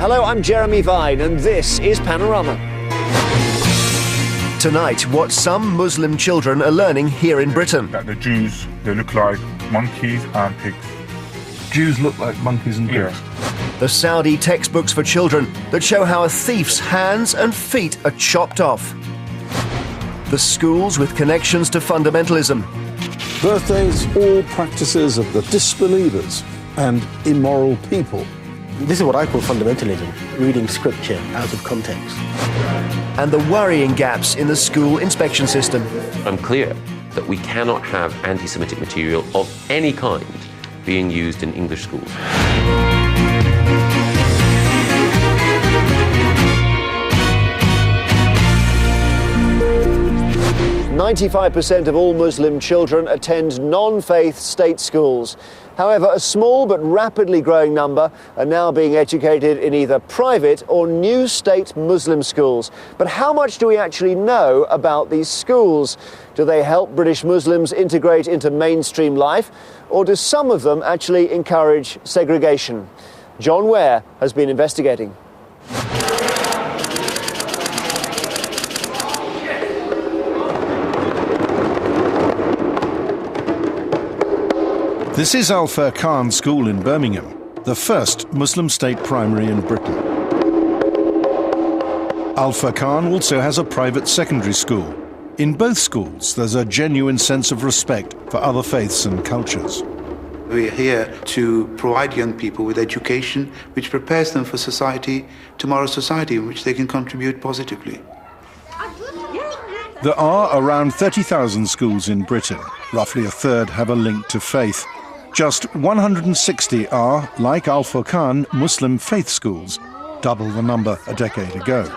Hello, I'm Jeremy Vine, and this is Panorama. Tonight, what some Muslim children are learning here in Britain. That the Jews, they look like monkeys and pigs. Jews look like monkeys and pigs. Yeah. The Saudi textbooks for children that show how a thief's hands and feet are chopped off. The schools with connections to fundamentalism. Birthdays, all practices of the disbelievers and immoral people. This is what I call fundamentalism, reading scripture out of context. And the worrying gaps in the school inspection system. I'm clear that we cannot have anti-Semitic material of any kind being used in English schools. 95% of all Muslim children attend non-faith state schools. However, a small but rapidly growing number are now being educated in either private or new state Muslim schools. But how much do we actually know about these schools? Do they help British Muslims integrate into mainstream life, or do some of them actually encourage segregation? John Ware has been investigating. This is Al Furqan School in Birmingham, the first Muslim state primary in Britain. Al Furqan also has a private secondary school. In both schools, there's a genuine sense of respect for other faiths and cultures. We're here to provide young people with education which prepares them for society, tomorrow's society, in which they can contribute positively. There are around 30,000 schools in Britain. Roughly a third have a link to faith. Just 160 are, like Al Furqan, Muslim faith schools, double the number a decade ago.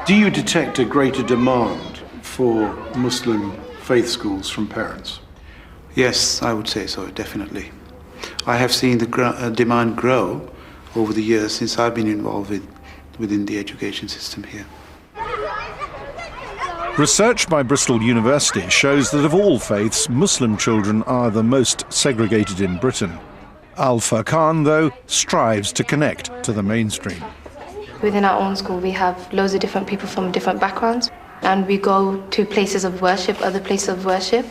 Do you detect a greater demand for Muslim faith schools from parents? Yes, I would say so, definitely. I have seen the demand grow over the years since I've been involved within the education system here. Research by Bristol University shows that of all faiths, Muslim children are the most segregated in Britain. Al Furqan, though, strives to connect to the mainstream. Within our own school, we have loads of different people from different backgrounds, and we go to places of worship, other places of worship.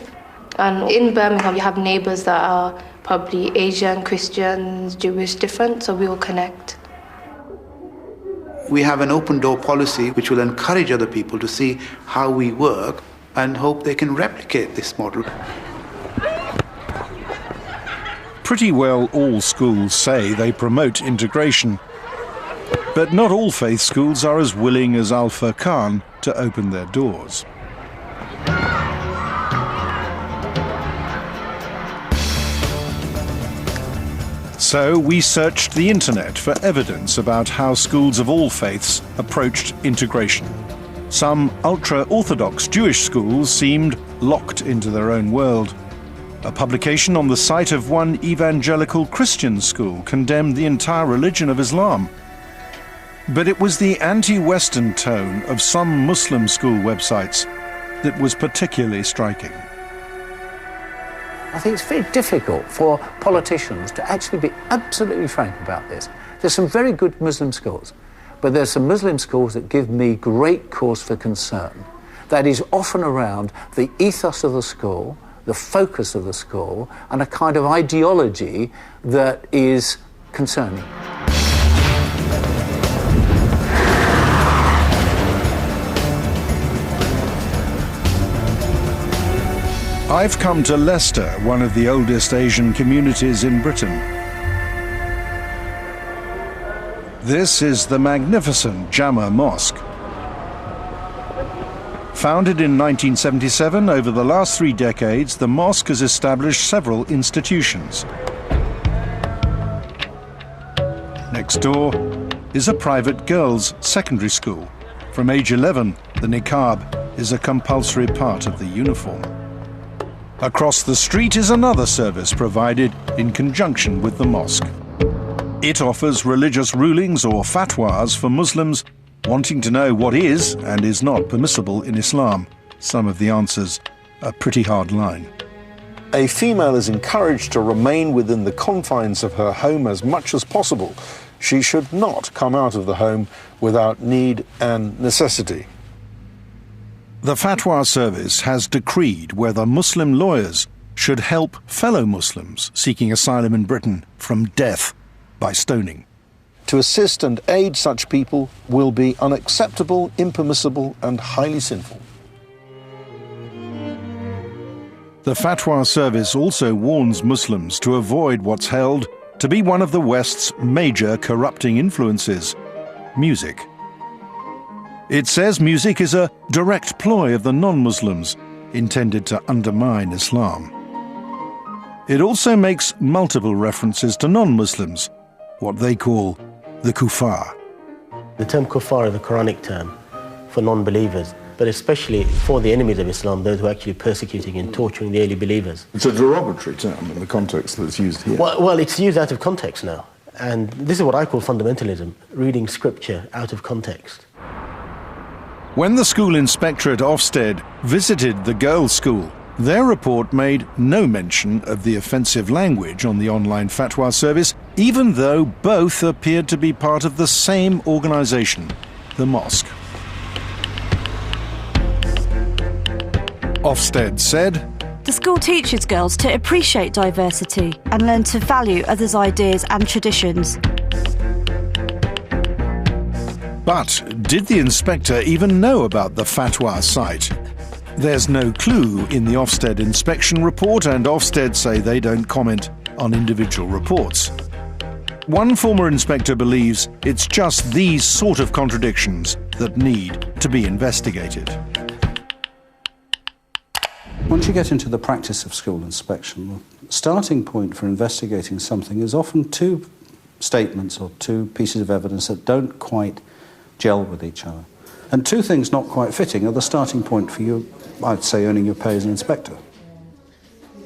And in Birmingham, you have neighbours that are probably Asian, Christians, Jewish, different, so we all connect. We have an open door policy which will encourage other people to see how we work and hope they can replicate this model. Pretty well all schools say they promote integration, but not all faith schools are as willing as Al Furqan to open their doors. So we searched the internet for evidence about how schools of all faiths approached integration. Some ultra-Orthodox Jewish schools seemed locked into their own world. A publication on the site of one evangelical Christian school condemned the entire religion of Islam. But it was the anti-Western tone of some Muslim school websites that was particularly striking. I think it's very difficult for politicians to actually be absolutely frank about this. There's some very good Muslim schools, but there's some Muslim schools that give me great cause for concern. That is often around the ethos of the school, the focus of the school, and a kind of ideology that is concerning. I've come to Leicester, one of the oldest Asian communities in Britain. This is the magnificent Jama Mosque. Founded in 1977, over the last 3 decades, the mosque has established several institutions. Next door is a private girls' secondary school. From age 11, the niqab is a compulsory part of the uniform. Across the street is another service provided in conjunction with the mosque. It offers religious rulings or fatwas for Muslims wanting to know what is and is not permissible in Islam. Some of the answers are pretty hard line. A female is encouraged to remain within the confines of her home as much as possible, she should not come out of the home without need and necessity. The Fatwa Service has decreed whether Muslim lawyers should help fellow Muslims seeking asylum in Britain from death by stoning. To assist and aid such people will be unacceptable, impermissible, and highly sinful. The Fatwa Service also warns Muslims to avoid what's held to be one of the West's major corrupting influences: music. It says music is a direct ploy of the non-Muslims intended to undermine Islam. It also makes multiple references to non-Muslims, what they call the kuffar. The term kuffar is a Quranic term for non-believers, but especially for the enemies of Islam, those who are actually persecuting and torturing the early believers. It's a derogatory term in the context that's used here. Well, it's used out of context now. And this is what I call fundamentalism, reading scripture out of context. When the school inspector at Ofsted visited the girls' school, their report made no mention of the offensive language on the online fatwa service, even though both appeared to be part of the same organisation, the mosque. Ofsted said, "The school teaches girls to appreciate diversity and learn to value others' ideas and traditions." But did the inspector even know about the fatwa site? There's no clue in the Ofsted inspection report, and Ofsted say they don't comment on individual reports. One former inspector believes it's just these sort of contradictions that need to be investigated. Once you get into the practice of school inspection, the starting point for investigating something is often two statements or two pieces of evidence that don't quite gel with each other. And two things not quite fitting are the starting point for you, I'd say, earning your pay as an inspector.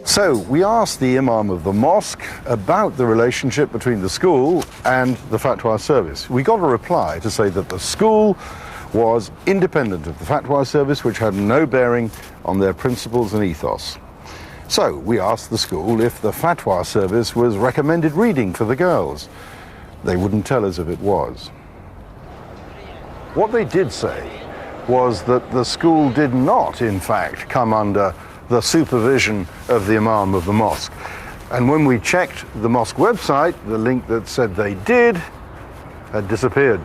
So we asked the imam of the mosque about the relationship between the school and the fatwa service. We got a reply to say that the school was independent of the fatwa service, which had no bearing on their principles and ethos. So we asked the school if the fatwa service was recommended reading for the girls. They wouldn't tell us if it was. What they did say was that the school did not, in fact, come under the supervision of the imam of the mosque. And when we checked the mosque website, the link that said they did had disappeared.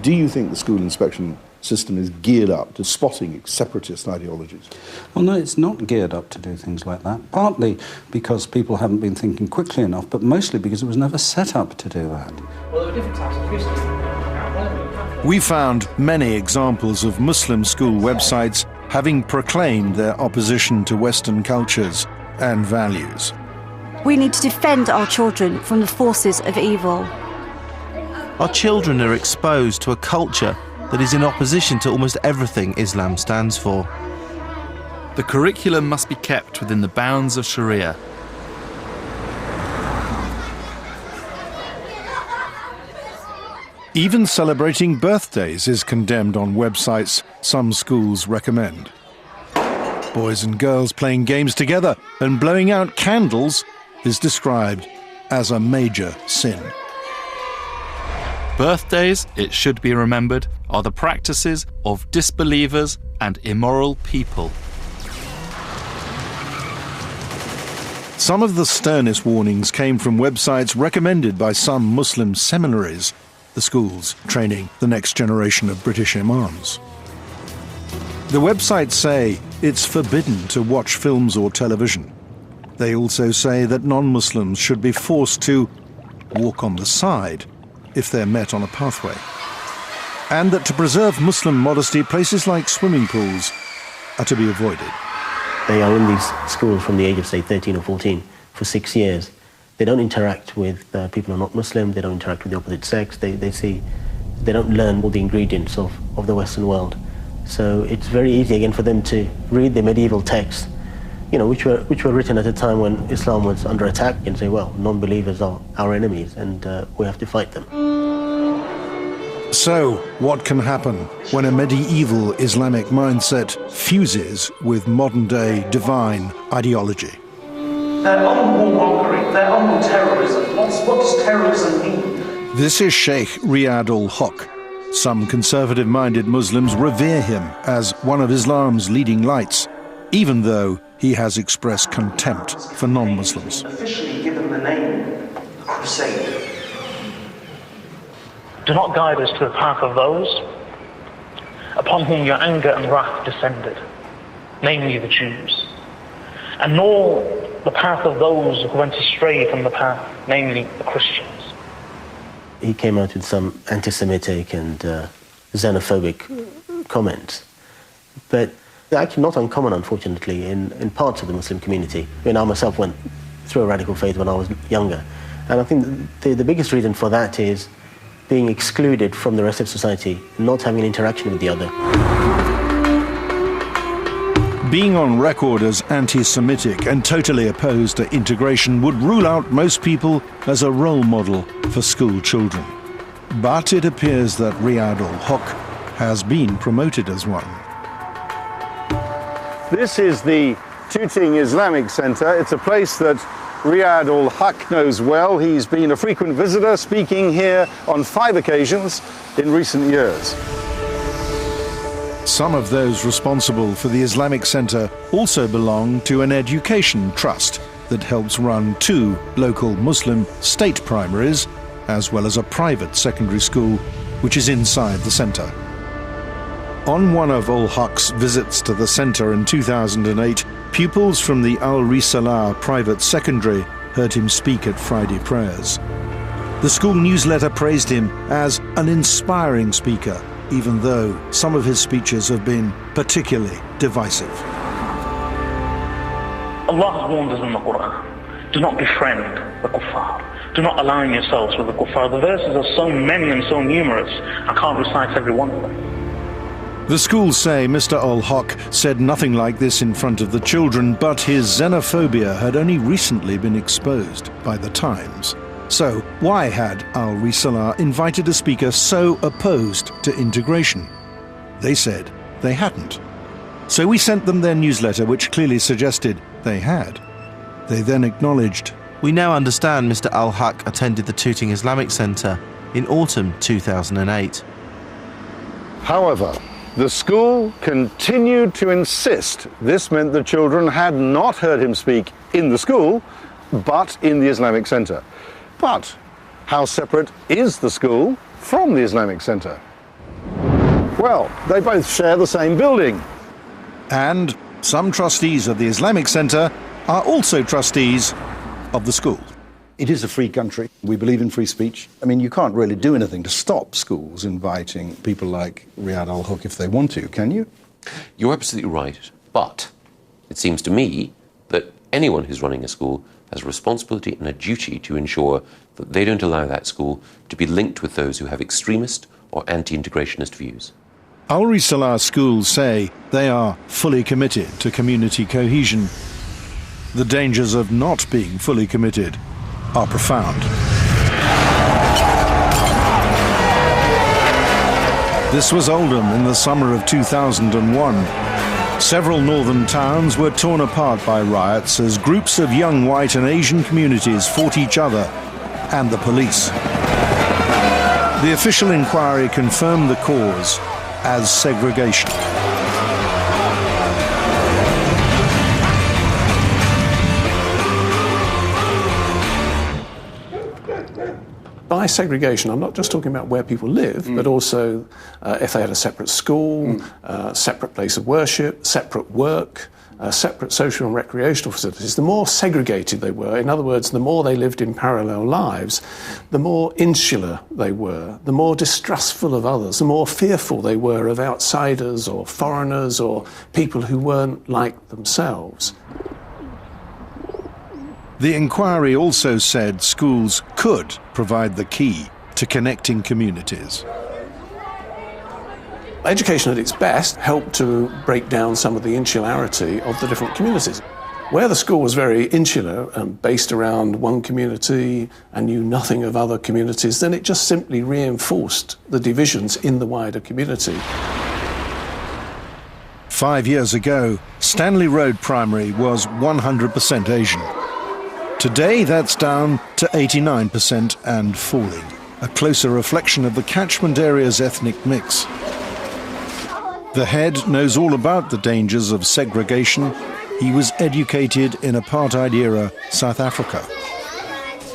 Do you think the school inspection system is geared up to spotting separatist ideologies? Well, no, it's not geared up to do things like that, partly because people haven't been thinking quickly enough, but mostly because it was never set up to do that. Well, there are different types of Christians. We found many examples of Muslim school websites having proclaimed their opposition to Western cultures and values. We need to defend our children from the forces of evil. Our children are exposed to a culture that is in opposition to almost everything Islam stands for. The curriculum must be kept within the bounds of Sharia. Even celebrating birthdays is condemned on websites some schools recommend. Boys and girls playing games together and blowing out candles is described as a major sin. Birthdays, it should be remembered, are the practices of disbelievers and immoral people. Some of the sternest warnings came from websites recommended by some Muslim seminaries, the schools training the next generation of British imams. The websites say it's forbidden to watch films or television. They also say that non-Muslims should be forced to walk on the side if they're met on a pathway, and that to preserve Muslim modesty, places like swimming pools are to be avoided. They are in these schools from the age of, say, 13 or 14 for 6 years. They don't interact with people who are not Muslim, they don't interact with the opposite sex, they don't learn all the ingredients of the Western world. So it's very easy again for them to read the medieval texts, you know, which were written at a time when Islam was under attack, and say, well, non-believers are our enemies and we have to fight them. So, what can happen when a medieval Islamic mindset fuses with modern-day divine ideology? Their humble mockery, their humble terrorism, What does terrorism mean? This is Sheikh Riyad al-Haq. Some conservative-minded Muslims revere him as one of Islam's leading lights, even though he has expressed contempt for non-Muslims. Officially given the name Crusade. Do not guide us to the path of those upon whom your anger and wrath descended, namely the Jews, and nor the path of those who went astray from the path, namely the Christians. He came out with some anti-Semitic and xenophobic comments, but they're actually not uncommon, unfortunately, in parts of the Muslim community. I mean, I myself went through a radical faith when I was younger, and I think the biggest reason for that is being excluded from the rest of society, not having an interaction with the other. Being on record as anti-Semitic and totally opposed to integration would rule out most people as a role model for school children. But it appears that Riyad al-Haq has been promoted as one. This is the Tooting Islamic Center. It's a place that Riyad al-Haq knows well. He's been a frequent visitor, speaking here on 5 occasions in recent years. Some of those responsible for the Islamic Center also belong to an education trust that helps run 2 local Muslim state primaries, as well as a private secondary school, which is inside the center. On one of al-Haq's visits to the center in 2008, pupils from the Al-Risalah private secondary heard him speak at Friday prayers. The school newsletter praised him as an inspiring speaker, even though some of his speeches have been particularly divisive. Allah has warned us in the Quran, do not befriend the kuffar. Do not align yourselves with the kuffar. The verses are so many and so numerous, I can't recite every one of them. The schools say Mr. al-Haq said nothing like this in front of the children, but his xenophobia had only recently been exposed by the Times. So why had Al-Risalah invited a speaker so opposed to integration? They said they hadn't. So we sent them their newsletter, which clearly suggested they had. They then acknowledged. We now understand Mr. al-Haq attended the Tooting Islamic Center in autumn 2008. However, the school continued to insist this meant the children had not heard him speak in the school, but in the Islamic Center. But how separate is the school from the Islamic Center? Well, they both share the same building. And some trustees of the Islamic Center are also trustees of the school. It is a free country. We believe in free speech. I mean, you can't really do anything to stop schools inviting people like Riyad al-Haq if they want to, can you? You're absolutely right. But it seems to me that anyone who's running a school has a responsibility and a duty to ensure that they don't allow that school to be linked with those who have extremist or anti-integrationist views. Al-Risalah schools say they are fully committed to community cohesion. The dangers of not being fully committed are profound. This was Oldham in the summer of 2001. Several northern towns were torn apart by riots as groups of young white and Asian communities fought each other and the police. The official inquiry confirmed the cause as segregation. By segregation, I'm not just talking about where people live, but also if they had a separate school, separate place of worship, separate work, separate social and recreational facilities. The more segregated they were, in other words, the more they lived in parallel lives, the more insular they were, the more distrustful of others, the more fearful they were of outsiders or foreigners or people who weren't like themselves. The inquiry also said schools could provide the key to connecting communities. Education at its best helped to break down some of the insularity of the different communities. Where the school was very insular and based around one community and knew nothing of other communities, then it just simply reinforced the divisions in the wider community. 5 years ago, Stanley Road Primary was 100% Asian. Today, that's down to 89% and falling, a closer reflection of the catchment area's ethnic mix. The head knows all about the dangers of segregation. He was educated in apartheid-era South Africa.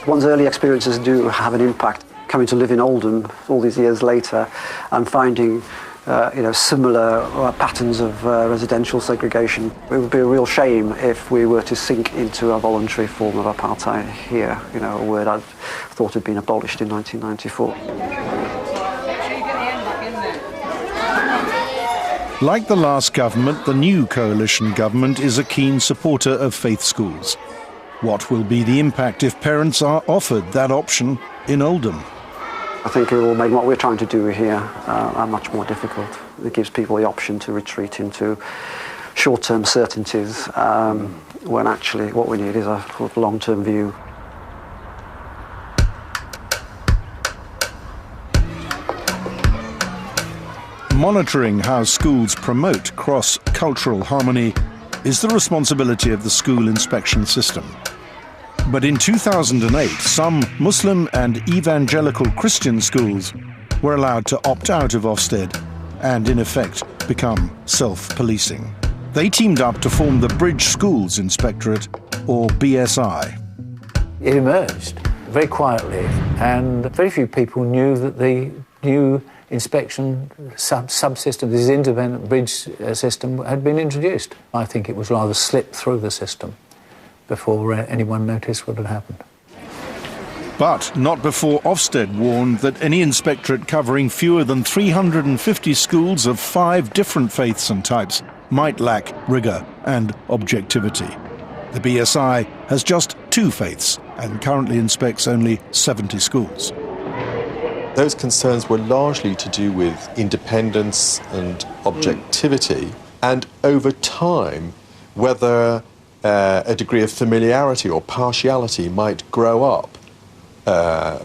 One's early experiences do have an impact. Coming to live in Oldham all these years later and finding similar patterns of residential segregation. It would be a real shame if we were to sink into a voluntary form of apartheid here, a word I thought had been abolished in 1994. Like the last government, the new coalition government is a keen supporter of faith schools. What will be the impact if parents are offered that option in Oldham? I think it will make what we're trying to do here much more difficult. It gives people the option to retreat into short-term certainties when actually what we need is a long-term view. Monitoring how schools promote cross-cultural harmony is the responsibility of the school inspection system. But in 2008, some Muslim and evangelical Christian schools were allowed to opt out of Ofsted and, in effect, become self-policing. They teamed up to form the Bridge Schools Inspectorate, or BSI. It emerged very quietly, and very few people knew that the new inspection subsystem, this independent bridge system, had been introduced. I think it was rather slipped through the system before anyone noticed what had happened. But not before Ofsted warned that any inspectorate covering fewer than 350 schools of 5 different faiths and types might lack rigour and objectivity. The BSI has just 2 faiths and currently inspects only 70 schools. Those concerns were largely to do with independence and objectivity, and over time, whether a degree of familiarity or partiality might grow up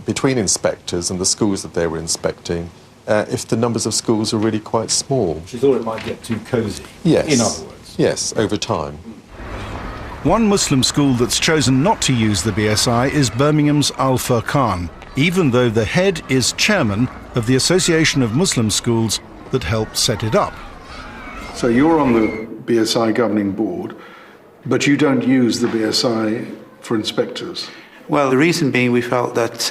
between inspectors and the schools that they were inspecting if the numbers of schools are really quite small. She thought it might get too cosy, yes. in other words. Yes, over time. One Muslim school that's chosen not to use the BSI is Birmingham's Al Furqan, even though the head is chairman of the Association of Muslim Schools that helped set it up. So you're on the BSI governing board, but you don't use the BSI for inspectors? Well, the reason being we felt that,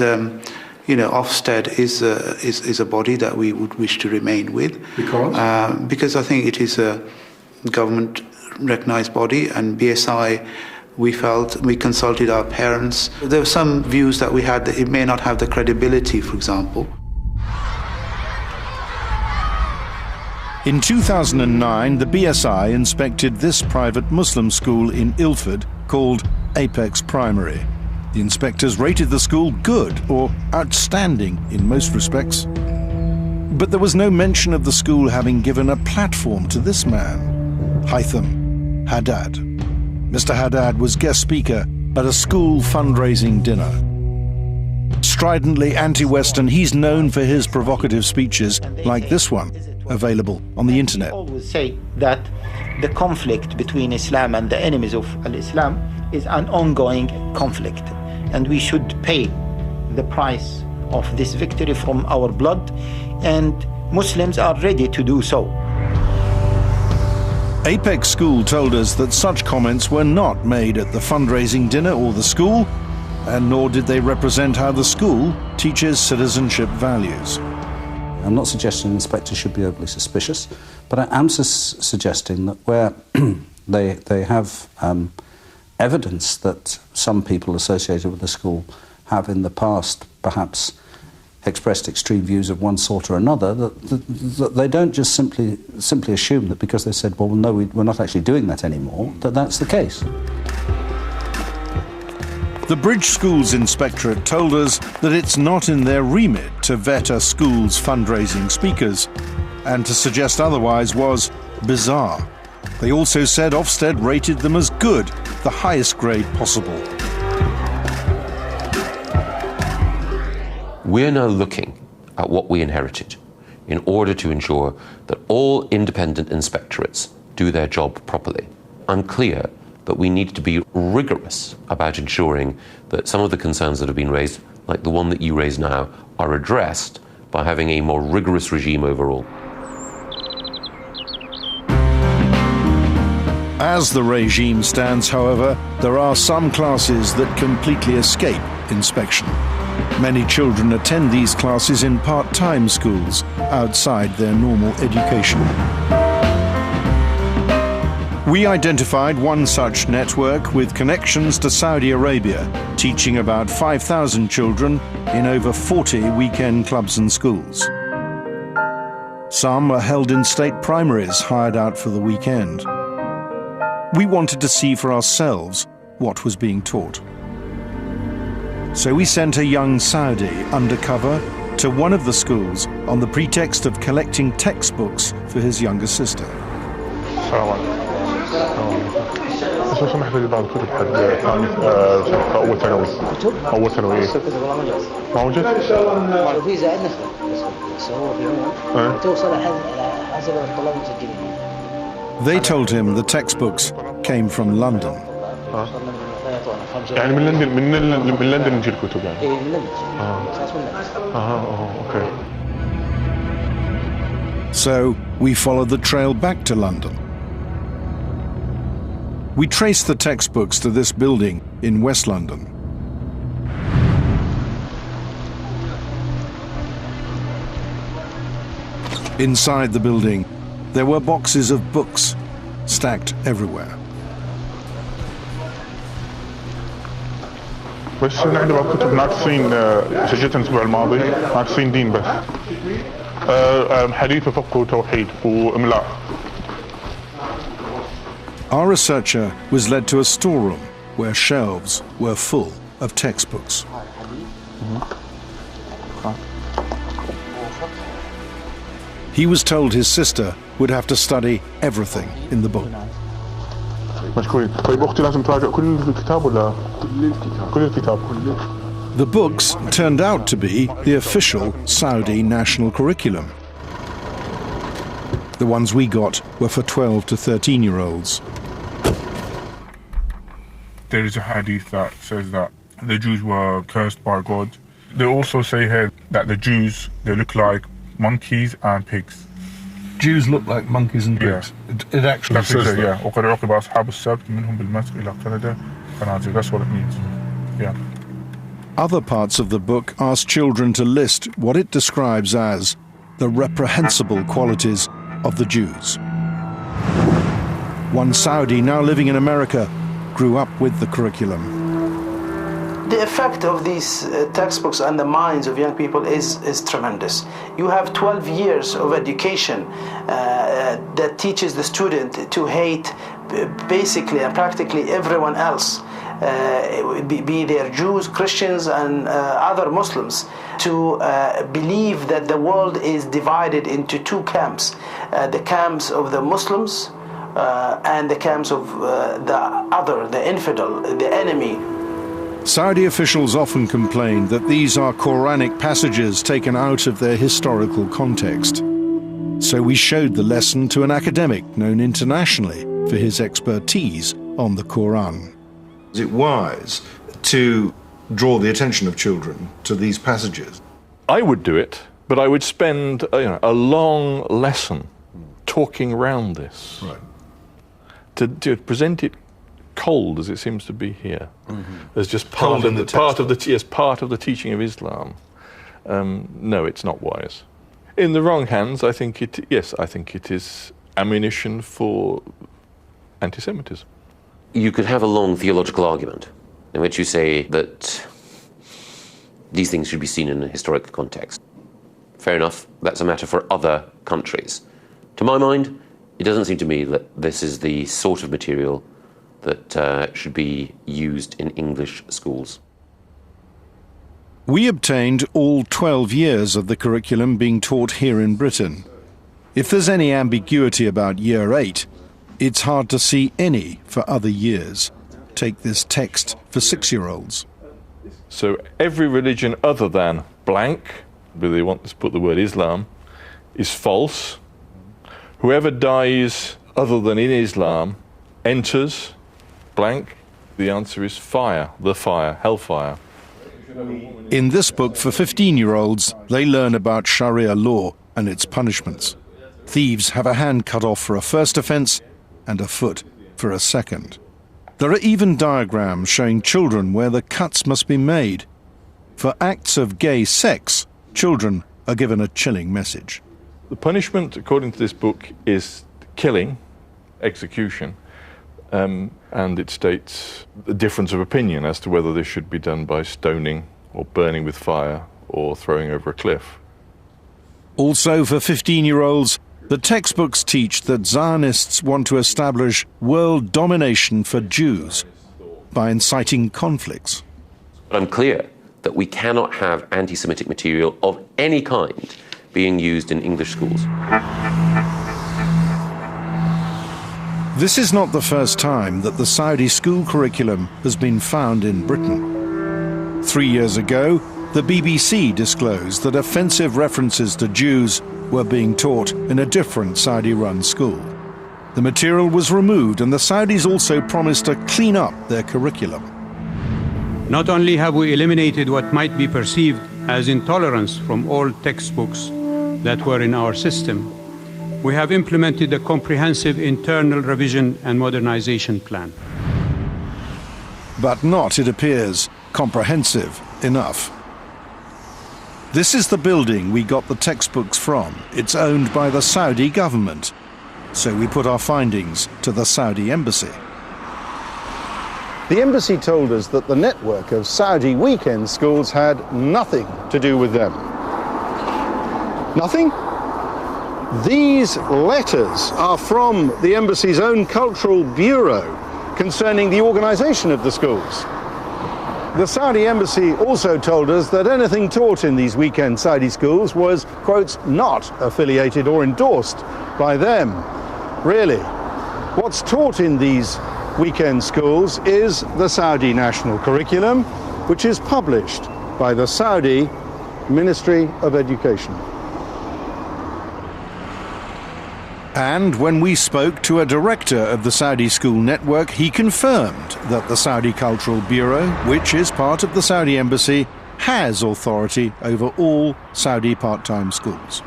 Ofsted is a body that we would wish to remain with. Because? Because I think it is a government-recognised body, and BSI, we consulted our parents. There were some views that we had that it may not have the credibility, for example. In 2009, the BSI inspected this private Muslim school in Ilford called Apex Primary. The inspectors rated the school good or outstanding in most respects. But there was no mention of the school having given a platform to this man, Haitham Haddad. Mr. Haddad was guest speaker at a school fundraising dinner. Stridently anti-Western, he's known for his provocative speeches like this one, available on the internet. I always say that the conflict between Islam and the enemies of Islam is an ongoing conflict, and we should pay the price of this victory from our blood, and Muslims are ready to do so. Apex School told us that such comments were not made at the fundraising dinner or the school, and nor did they represent how the school teaches citizenship values. I'm not suggesting inspectors should be overly suspicious, but I am suggesting that where they have evidence that some people associated with the school have in the past perhaps expressed extreme views of one sort or another, that they don't just simply assume that because they said, well, no, we're not actually doing that anymore, that's the case. The Bridge Schools Inspectorate told us that it's not in their remit to vet a school's fundraising speakers, and to suggest otherwise was bizarre. They also said Ofsted rated them as good, the highest grade possible. We're now looking at what we inherited in order to ensure that all independent inspectorates do their job properly. I'm clear but we need to be rigorous about ensuring that some of the concerns that have been raised, like the one that you raise now, are addressed by having a more rigorous regime overall. As the regime stands, however, there are some classes that completely escape inspection. Many children attend these classes in part-time schools outside their normal education. We identified one such network with connections to Saudi Arabia, teaching about 5,000 children in over 40 weekend clubs and schools. Some are held in state primaries hired out for the weekend. We wanted to see for ourselves what was being taught. So we sent a young Saudi undercover to one of the schools on the pretext of collecting textbooks for his younger sister. لو سمحت لي بعض الكتب حد ثاني اول ثانوي اول ثانوي ما وجدت؟ في زائد نخبة بس هو في العموم توصل حسب الطلاب المسجلين. They told him the textbooks came from London. يعني من لندن من لندن نجي الكتب يعني. إيه من لندن. اوكي. So we followed the trail back to London. We traced the textbooks to this building in West London. Inside the building, there were boxes of books stacked everywhere. بس عندنا بعض الكتب ناقصين سجلتها الاسبوع الماضي ناقصين دين بس. حديث وفقه وتوحيد واملاء. Our researcher was led to a storeroom where shelves were full of textbooks. He was told his sister would have to study everything in the book. The books turned out to be the official Saudi national curriculum. The ones we got were for 12 to 13-year-olds. There is a hadith that says that the Jews were cursed by God. They also say here that the Jews, they look like monkeys and pigs. Jews look like monkeys and pigs? Yeah. It actually says that? Yeah. وقد عوقب أصحاب السبت منهم بالمسك إلى قردة خنازير. That's what it means. Yeah. Other parts of the book ask children to list what it describes as the reprehensible qualities of the Jews. One Saudi now living in America grew up with the curriculum. The effect of these textbooks on the minds of young people is tremendous. You have 12 years of education that teaches the student to hate basically and practically everyone else, be they Jews, Christians, and other Muslims, to believe that the world is divided into two camps, the camps of the Muslims and the camps of the other, the infidel, the enemy. Saudi officials often complain that these are Quranic passages taken out of their historical context. So we showed the lesson to an academic known internationally for his expertise on the Quran. Is it wise to draw the attention of children to these passages? I would do it, but I would spend a long lesson talking around this. Right. To present it cold as it seems to be here, as just Cold in the part of the teaching of Islam. No, it's not wise. In the wrong hands, I think it is ammunition for anti-Semitism. You could have a long theological argument in which you say that these things should be seen in a historical context. Fair enough, that's a matter for other countries. To my mind, it doesn't seem to me that this is the sort of material that should be used in English schools. We obtained all 12 years of the curriculum being taught here in Britain. If there's any ambiguity about Year 8, it's hard to see any for other years. Take this text for 6-year-olds. So every religion other than blank, whether they want to put the word Islam, is false. Whoever dies other than in Islam enters blank, the answer is fire, the fire, hellfire. In this book for 15-year-olds, they learn about Sharia law and its punishments. Thieves have a hand cut off for a first offence and a foot for a second. There are even diagrams showing children where the cuts must be made. For acts of gay sex, children are given a chilling message. The punishment, according to this book, is killing, execution, and it states a difference of opinion as to whether this should be done by stoning or burning with fire or throwing over a cliff. Also for 15-year-olds, the textbooks teach that Zionists want to establish world domination for Jews by inciting conflicts. I'm clear that we cannot have anti-Semitic material of any kind being used in English schools. This is not the first time that the Saudi school curriculum has been found in Britain. 3 years ago, the BBC disclosed that offensive references to Jews were being taught in a different Saudi-run school. The material was removed, and the Saudis also promised to clean up their curriculum. Not only have we eliminated what might be perceived as intolerance from all textbooks that were in our system, we have implemented a comprehensive internal revision and modernization plan. But not, it appears, comprehensive enough. This is the building we got the textbooks from. It's owned by the Saudi government. So we put our findings to the Saudi embassy. The embassy told us that the network of Saudi weekend schools had nothing to do with them. Nothing? These letters are from the embassy's own cultural bureau concerning the organization of the schools. The Saudi embassy also told us that anything taught in these weekend Saudi schools was, quotes, not affiliated or endorsed by them. Really, what's taught in these weekend schools is the Saudi national curriculum, which is published by the Saudi Ministry of Education. And when we spoke to a director of the Saudi school network, he confirmed that the Saudi Cultural Bureau, which is part of the Saudi embassy, has authority over all Saudi part-time schools.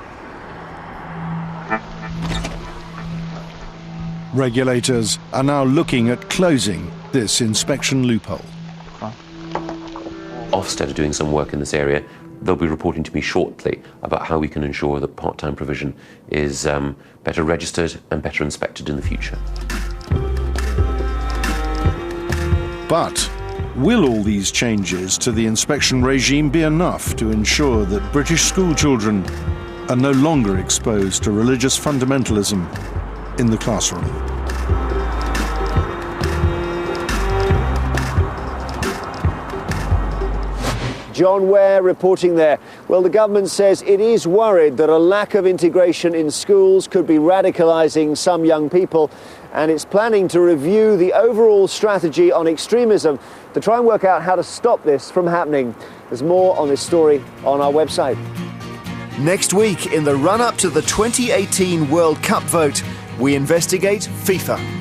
Regulators are now looking at closing this inspection loophole. Ofsted are doing some work in this area. They'll be reporting to me shortly about how we can ensure that part-time provision is better registered and better inspected in the future. But will all these changes to the inspection regime be enough to ensure that British school children are no longer exposed to religious fundamentalism in the classroom? John Ware reporting there. Well, the government says it is worried that a lack of integration in schools could be radicalising some young people, and it's planning to review the overall strategy on extremism to try and work out how to stop this from happening. There's more on this story on our website. Next week, in the run-up to the 2018 World Cup vote, we investigate FIFA.